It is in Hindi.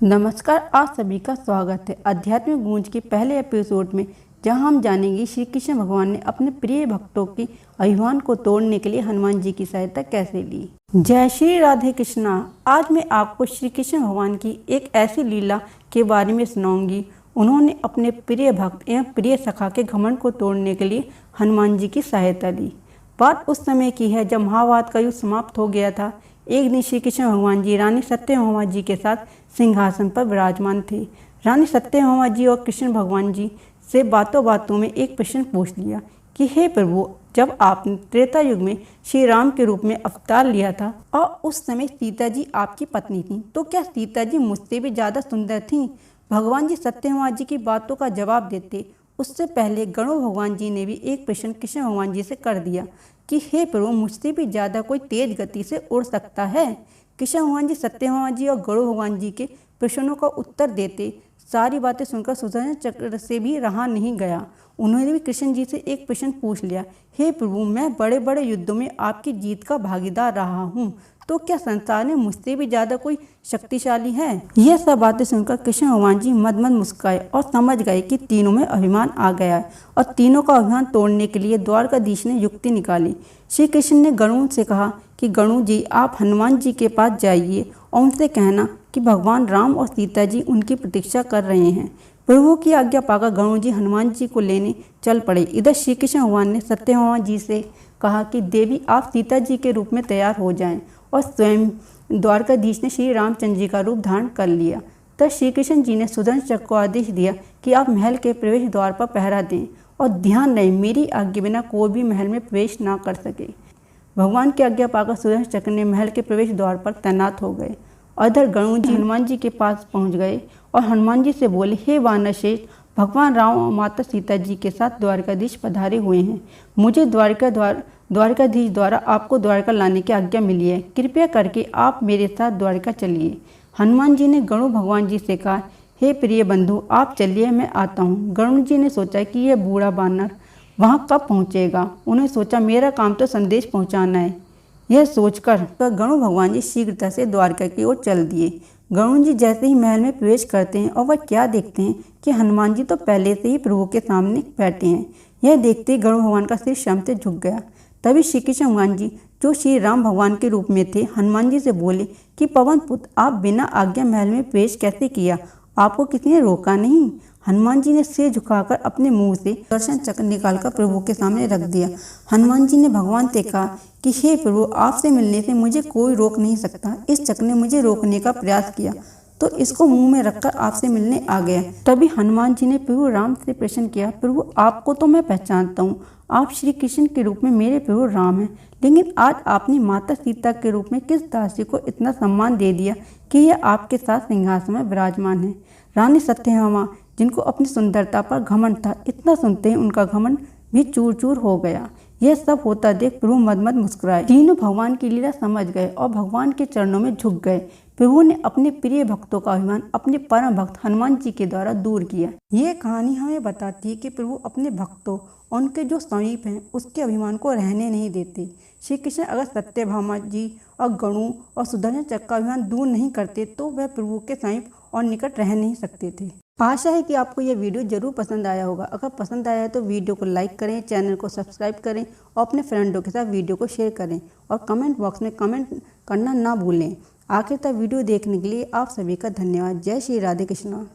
नमस्कार, आप सभी का स्वागत है आध्यात्मिक गूंज के पहले एपिसोड में, जहां हम जानेंगे श्री कृष्ण भगवान ने अपने प्रिय भक्तों के अभिमान को तोड़ने के लिए हनुमान जी की सहायता कैसे ली। जय श्री राधे कृष्णा। आज मैं आपको श्री कृष्ण भगवान की एक ऐसी लीला के बारे में सुनाऊंगी। उन्होंने अपने प्रिय भक्त एवं प्रिय सखा के घमंड को तोड़ने के लिए हनुमान जी की सहायता ली। बात उस समय की है जब महाभारत का युद्ध समाप्त हो गया था। एक दिन श्री कृष्ण भगवान जी रानी सत्यभामा जी के साथ सिंहासन पर विराजमान थे। रानी सत्यभामा जी और कृष्ण भगवान जी से बातों बातों में एक प्रश्न पूछ लिया कि हे प्रभु, जब आपने त्रेता युग में श्री राम के रूप में अवतार लिया था और उस समय सीता जी आपकी पत्नी थी, तो क्या सीता जी मुझसे भी ज़्यादा सुंदर थीं? भगवान जी सत्यभामा जी की बातों का जवाब देते उससे पहले गणों भगवान जी ने भी एक प्रश्न कृष्ण भगवान जी से कर दिया कि हे प्रभु, मुझसे भी ज़्यादा कोई तेज गति से उड़ सकता है? कृष्ण भगवान जी सत्यभामा जी और गणों भगवान जी के प्रश्नों का उत्तर देते सारी बातें सुनकर सुदर्शन चक्र से भी रहा नहीं गया। उन्होंने भी कृष्ण जी से एक प्रश्न पूछ लिया, हे प्रभु, मैं बड़े बड़े युद्धों में आपकी जीत का भागीदार रहा हूँ, तो क्या संसार में मुझसे भी ज़्यादा कोई शक्तिशाली है? यह सब बातें सुनकर कृष्ण भगवान जी मद मद मुस्काए और समझ गए कि तीनों में अभिमान आ गया है और तीनों का अभिमान तोड़ने के लिए द्वारकाधीश ने युक्ति निकाली। श्री कृष्ण ने गणों से कहा कि गणु जी, आप हनुमान जी के पास जाइए और उनसे कहना कि भगवान राम और सीता जी उनकी प्रतीक्षा कर रहे हैं। प्रभु की आज्ञा पाकर गणु जी हनुमान जी को लेने चल पड़े। इधर श्री कृष्ण भगवान ने सत्यभामा जी से कहा कि देवी, आप सीता जी के रूप में तैयार हो जाएं, और स्वयं द्वारकाधीश ने श्री रामचंद्र जी का रूप धारण कर लिया। तब श्री कृष्ण जी ने सुदर्शन चक्र को आदेश दिया कि आप महल के प्रवेश द्वार पर पहरा दें और ध्यान रहे मेरी आज्ञा बिना कोई भी महल में प्रवेश ना कर सके। भगवान की आज्ञा पाकर सुदर्शन चक्र ने महल के प्रवेश द्वार पर तैनात हो गए। इधर गणु जी हनुमान जी के पास पहुंच गए और हनुमान जी से बोले, हे वानर श्रेष्ठ, भगवान राम और माता सीता जी के साथ द्वारकाधीश पधारे हुए हैं। मुझे द्वारकाधीश द्वारा आपको द्वारका लाने की आज्ञा मिली है। कृपया करके आप मेरे साथ द्वारका चलिए। हनुमान जी ने गणु भगवान जी से कहा, हे प्रिय बंधु, आप चलिए, मैं आता हूँ। गणु जी ने सोचा कि यह बूढ़ा बानर वहाँ कब पहुँचेगा। उन्होंने सोचा मेरा काम तो संदेश पहुँचाना है। यह सोचकर गणु भगवान जी शीघ्रता से द्वारका की ओर चल दिए। गणु जी जैसे ही महल में प्रवेश करते हैं और वह क्या देखते हैं कि हनुमान जी तो पहले से ही प्रभु के सामने बैठे हैं। यह देखते ही गणु भगवान का सिर शर्म से झुक गया। तभी श्री कृष्ण भगवान जी, जो श्री राम भगवान के रूप में थे, हनुमान जी से बोले कि पवन पुत्र, आप बिना आज्ञा महल में प्रवेश कैसे किया? आपको किसी ने रोका नहीं? हनुमान जी ने सिर झुकाकर अपने मुंह से सुदर्शन चक्र निकालकर प्रभु के सामने रख दिया। हनुमान जी ने भगवान से कहा कि हे प्रभु, आपसे मिलने से मुझे कोई रोक नहीं सकता। इस चक्र ने मुझे रोकने का प्रयास किया तो इसको मुंह में रखकर आपसे मिलने आ गया। तभी हनुमान जी ने प्रभु राम से प्रश्न किया, प्रभु, आपको तो मैं पहचानता हूँ, आप श्री कृष्ण के रूप में मेरे प्रभु राम हैं, लेकिन आज आपने माता सीता के रूप में किस दासी को इतना सम्मान दे दिया कि यह आपके साथ सिंहासन में विराजमान है? रानी सत्यभामा, जिनको अपनी सुंदरता पर घमंड था, इतना सुनते ही उनका घमंड भी चूर चूर हो गया। यह सब होता देख प्रभु मद मद मुस्कुराए। तीनों भगवान की लीला समझ गए और भगवान के चरणों में झुक गए। प्रभु ने अपने प्रिय भक्तों का अभिमान अपने परम भक्त हनुमान जी के द्वारा दूर किया। ये कहानी हमें बताती है कि प्रभु अपने भक्तों और उनके जो समीप हैं उसके अभिमान को रहने नहीं देते। श्री कृष्ण अगर सत्यभामा जी और गणु और सुदर्शन चक्र का अभिमान दूर नहीं करते तो वह प्रभु के समीप और निकट रह नहीं सकते थे। आशा है कि आपको यह वीडियो जरूर पसंद आया होगा। अगर पसंद आया है तो वीडियो को लाइक करें, चैनल को सब्सक्राइब करें और अपने फ्रेंडों के साथ वीडियो को शेयर करें और कमेंट बॉक्स में कमेंट करना ना भूलें। आखिर तक वीडियो देखने के लिए आप सभी का धन्यवाद। जय श्री राधे कृष्णा।